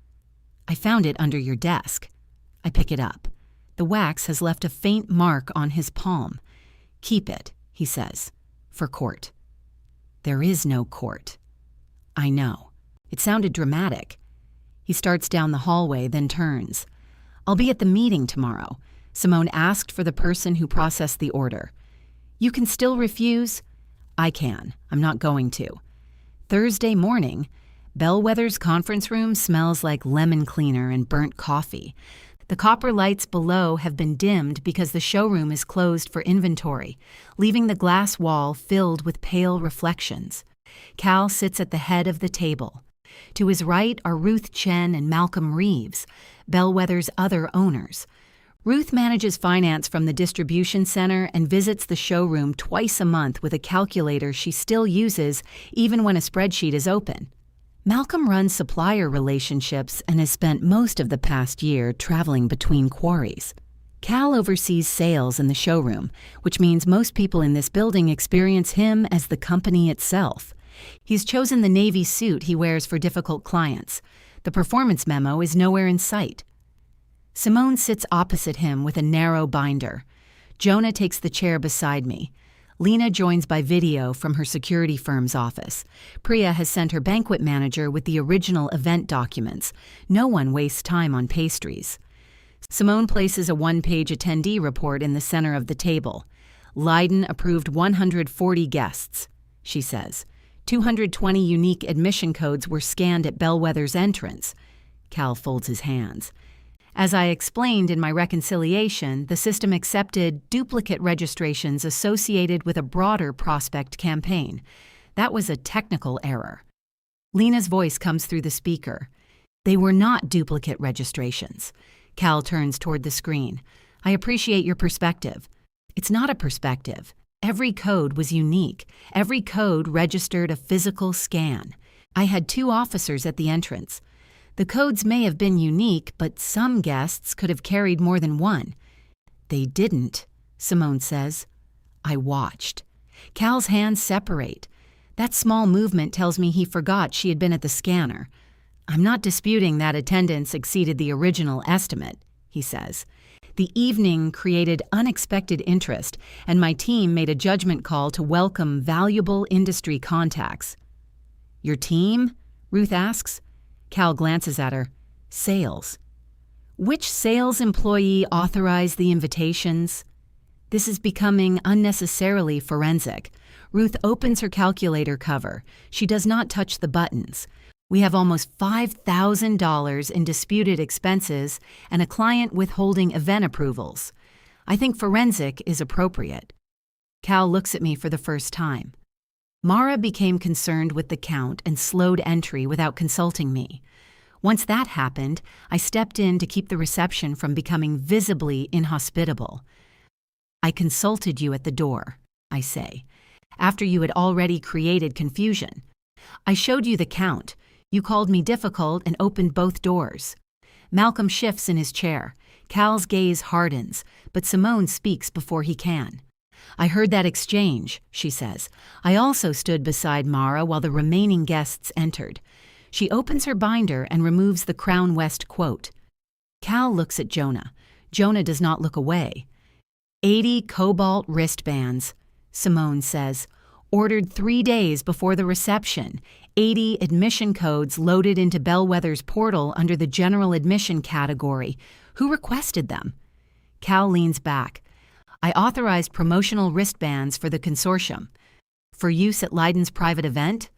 I found it under your desk. I pick it up. The wax has left a faint mark on his palm. "Keep it," he says, "for court." There is no court. I know. It sounded dramatic. He starts down the hallway, then turns. "I'll be at the meeting tomorrow." Simone asked for the person who processed the order. "You can still refuse?" "I can. I'm not going to." Thursday morning, Bellwether's conference room smells like lemon cleaner and burnt coffee. The copper lights below have been dimmed because the showroom is closed for inventory, leaving the glass wall filled with pale reflections. Cal sits at the head of the table. To his right are Ruth Chen and Malcolm Reeves, Bellwether's other owners. Ruth manages finance from the distribution center and visits the showroom twice a month with a calculator she still uses even when a spreadsheet is open. Malcolm runs supplier relationships and has spent most of the past year traveling between quarries. Cal oversees sales in the showroom, which means most people in this building experience him as the company itself. He's chosen the navy suit he wears for difficult clients. The performance memo is nowhere in sight. Simone sits opposite him with a narrow binder. Jonah takes the chair beside me. Lena joins by video from her security firm's office. Priya has sent her banquet manager with the original event documents. No one wastes time on pastries. Simone places a one-page attendee report in the center of the table. Leiden approved 140 guests, she says. 220 unique admission codes were scanned at Bellwether's entrance. Cal folds his hands. As I explained in my reconciliation, the system accepted duplicate registrations associated with a broader prospect campaign. That was a technical error. Lena's voice comes through the speaker. They were not duplicate registrations. Cal turns toward the screen. I appreciate your perspective. It's not a perspective. Every code was unique. Every code registered a physical scan. I had 2 officers at the entrance. The codes may have been unique, but some guests could have carried more than one. They didn't, Simone says. I watched. Cal's hands separate. That small movement tells me he forgot she had been at the scanner. I'm not disputing that attendance exceeded the original estimate, he says. The evening created unexpected interest, and my team made a judgment call to welcome valuable industry contacts. Your team? Ruth asks. Cal glances at her. Sales. Which sales employee authorized the invitations? This is becoming unnecessarily forensic. Ruth opens her calculator cover. She does not touch the buttons. We have almost $5,000 in disputed expenses and a client withholding event approvals. I think forensic is appropriate. Cal looks at me for the first time. Mara became concerned with the count and slowed entry without consulting me. Once that happened, I stepped in to keep the reception from becoming visibly inhospitable. I consulted you at the door, I say, after you had already created confusion. I showed you the count. You called me difficult and opened both doors. Malcolm shifts in his chair. Cal's gaze hardens, but Simone speaks before he can. I heard that exchange, she says. I also stood beside Mara while the remaining guests entered. She opens her binder and removes the Crown West quote. Cal looks at Jonah. Jonah does not look away. 80 cobalt wristbands, Simone says, ordered 3 days before the reception. 80 admission codes loaded into Bellwether's portal under the general admission category. Who requested them? Cal leans back. I authorized promotional wristbands for the consortium. For use at Leiden's private event?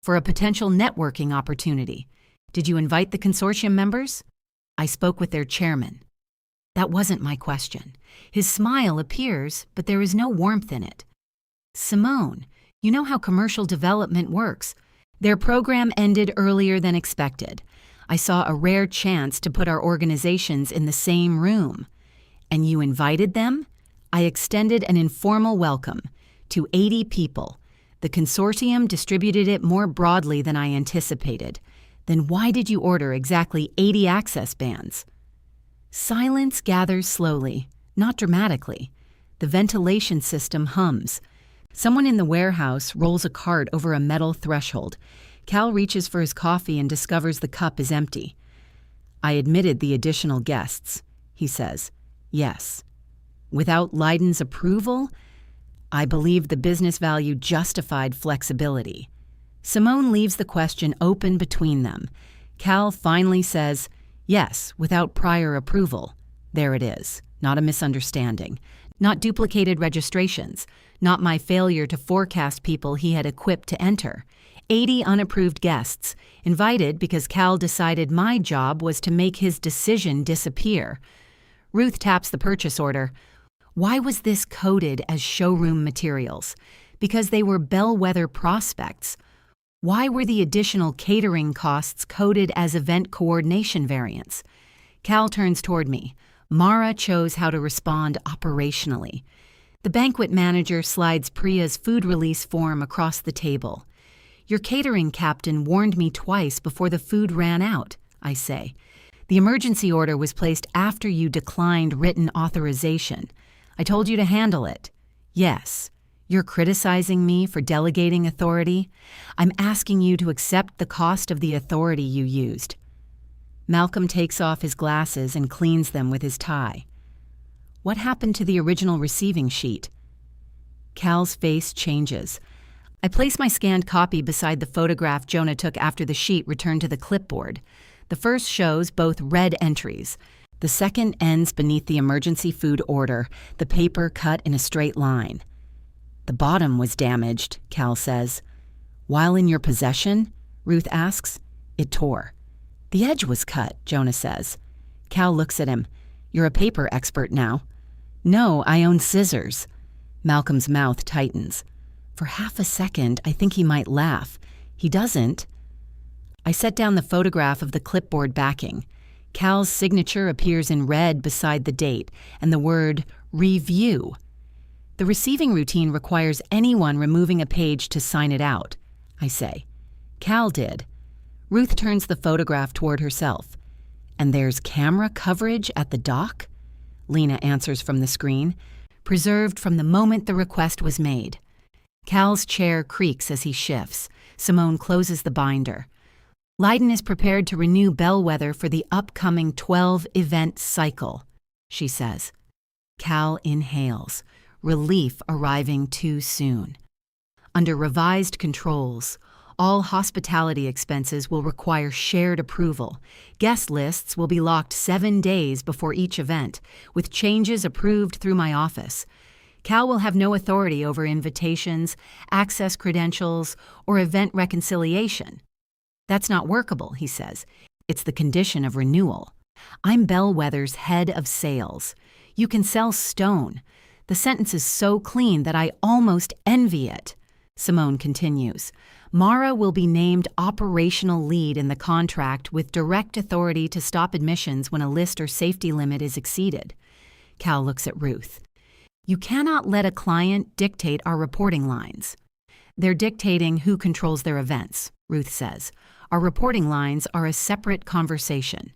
For a potential networking opportunity. Did you invite the consortium members? I spoke with their chairman. That wasn't my question. His smile appears, but there is no warmth in it. Simone, you know how commercial development works. Their program ended earlier than expected. I saw a rare chance to put our organizations in the same room. And you invited them? I extended an informal welcome to 80 people. The consortium distributed it more broadly than I anticipated. Then why did you order exactly 80 access bands? Silence gathers slowly, not dramatically. The ventilation system hums. Someone in the warehouse rolls a cart over a metal threshold. Cal reaches for his coffee and discovers the cup is empty. I admitted the additional guests, he says. Yes. Without Leiden's approval, I believe the business value justified flexibility. Simone leaves the question open between them. Cal finally says, yes, without prior approval. There it is. Not a misunderstanding. Not duplicated registrations. Not my failure to forecast people he had equipped to enter. 80 unapproved guests, invited because Cal decided my job was to make his decision disappear. Ruth taps the purchase order. Why was this coded as showroom materials? Because they were bellwether prospects. Why were the additional catering costs coded as event coordination variants? Cal turns toward me. Mara chose how to respond operationally. The banquet manager slides Priya's food release form across the table. Your catering captain warned me twice before the food ran out, I say. The emergency order was placed after you declined written authorization. I told you to handle it. Yes. You're criticizing me for delegating authority? I'm asking you to accept the cost of the authority you used. Malcolm takes off his glasses and cleans them with his tie. What happened to the original receiving sheet? Cal's face changes. I place my scanned copy beside the photograph Jonah took after the sheet returned to the clipboard. The first shows both red entries. The second ends beneath the emergency food order, the paper cut in a straight line. The bottom was damaged, Cal says. While in your possession? Ruth asks. It tore. The edge was cut, Jonah says. Cal looks at him. You're a paper expert now. No, I own scissors. Malcolm's mouth tightens. For half a second, I think he might laugh. He doesn't. I set down the photograph of the clipboard backing. Cal's signature appears in red beside the date and the word review. The receiving routine requires anyone removing a page to sign it out, I say. Cal did. Ruth turns the photograph toward herself. And there's camera coverage at the dock? Lena answers from the screen. Preserved from the moment the request was made. Cal's chair creaks as he shifts. Simone closes the binder. Leiden is prepared to renew Bellwether for the upcoming 12-event cycle, she says. Cal inhales, relief arriving too soon. Under revised controls, all hospitality expenses will require shared approval. Guest lists will be locked 7 days before each event, with changes approved through my office. Cal will have no authority over invitations, access credentials, or event reconciliation. That's not workable, he says. It's the condition of renewal. I'm Bellwether's head of sales. You can sell stone. The sentence is so clean that I almost envy it. Simone continues. Mara will be named operational lead in the contract with direct authority to stop admissions when a list or safety limit is exceeded. Cal looks at Ruth. You cannot let a client dictate our reporting lines. They're dictating who controls their events, Ruth says. Our reporting lines are a separate conversation.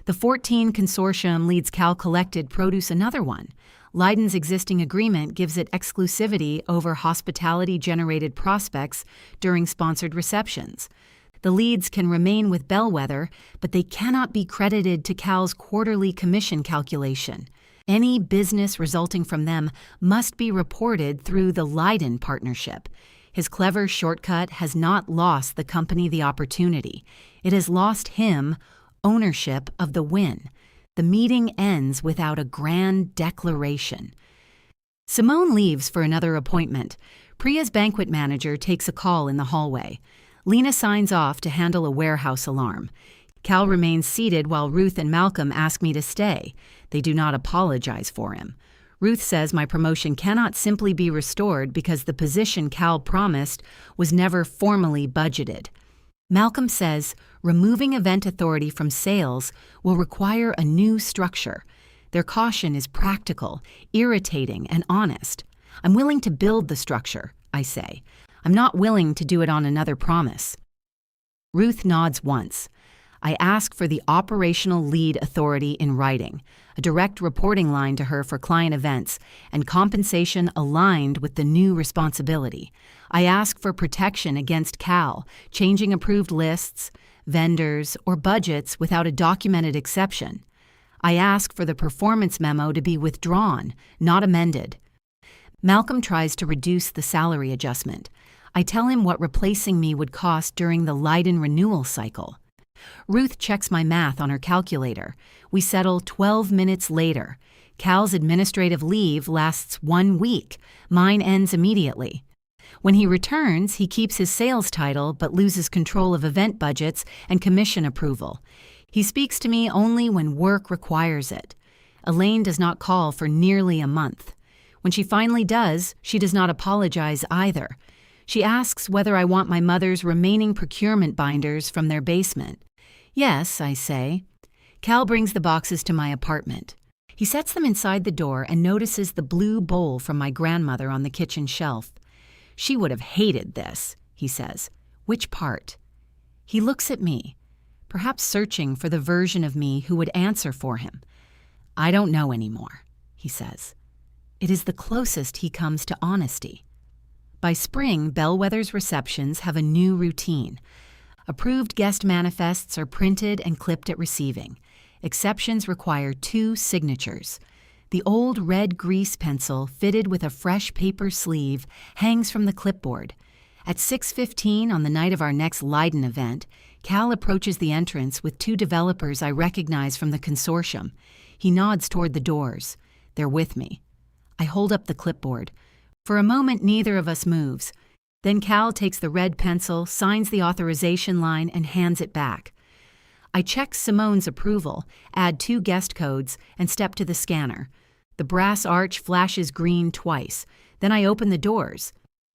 The 14 consortium leads Cal collected produce another one. Leiden's existing agreement gives it exclusivity over hospitality-generated prospects during sponsored receptions. The leads can remain with Bellwether, but they cannot be credited to Cal's quarterly commission calculation. Any business resulting from them must be reported through the Leiden partnership. His clever shortcut has not lost the company the opportunity. It has lost him ownership of the win. The meeting ends without a grand declaration. Simone leaves for another appointment. Priya's banquet manager takes a call in the hallway. Lena signs off to handle a warehouse alarm. Cal remains seated while Ruth and Malcolm ask me to stay. They do not apologize for him. Ruth says my promotion cannot simply be restored because the position Cal promised was never formally budgeted. Malcolm says removing event authority from sales will require a new structure. Their caution is practical, irritating, and honest. I'm willing to build the structure, I say. I'm not willing to do it on another promise. Ruth nods once. I ask for the operational lead authority in writing, a direct reporting line to her for client events, and compensation aligned with the new responsibility. I ask for protection against Cal, changing approved lists, vendors, or budgets without a documented exception. I ask for the performance memo to be withdrawn, not amended. Malcolm tries to reduce the salary adjustment. I tell him what replacing me would cost during the Leiden renewal cycle. Ruth checks my math on her calculator. We settle 12 minutes later. Cal's administrative leave lasts 1 week. Mine ends immediately. When he returns, he keeps his sales title but loses control of event budgets and commission approval. He speaks to me only when work requires it. Elaine does not call for nearly a month. When she finally does, she does not apologize either. She asks whether I want my mother's remaining procurement binders from their basement. Yes, I say. Cal brings the boxes to my apartment. He sets them inside the door and notices the blue bowl from my grandmother on the kitchen shelf. She would have hated this, he says. Which part? He looks at me, perhaps searching for the version of me who would answer for him. I don't know anymore, he says. It is the closest he comes to honesty. By spring, Bellwether's receptions have a new routine. Approved guest manifests are printed and clipped at receiving. Exceptions require 2 signatures. The old red grease pencil, fitted with a fresh paper sleeve, hangs from the clipboard. At 6:15 on the night of our next Leiden event, Cal approaches the entrance with 2 developers I recognize from the consortium. He nods toward the doors. They're with me. I hold up the clipboard. For a moment, neither of us moves. Then Cal takes the red pencil, signs the authorization line, and hands it back. I check Simone's approval, add 2 guest codes, and step to the scanner. The brass arch flashes green twice. Then I open the doors.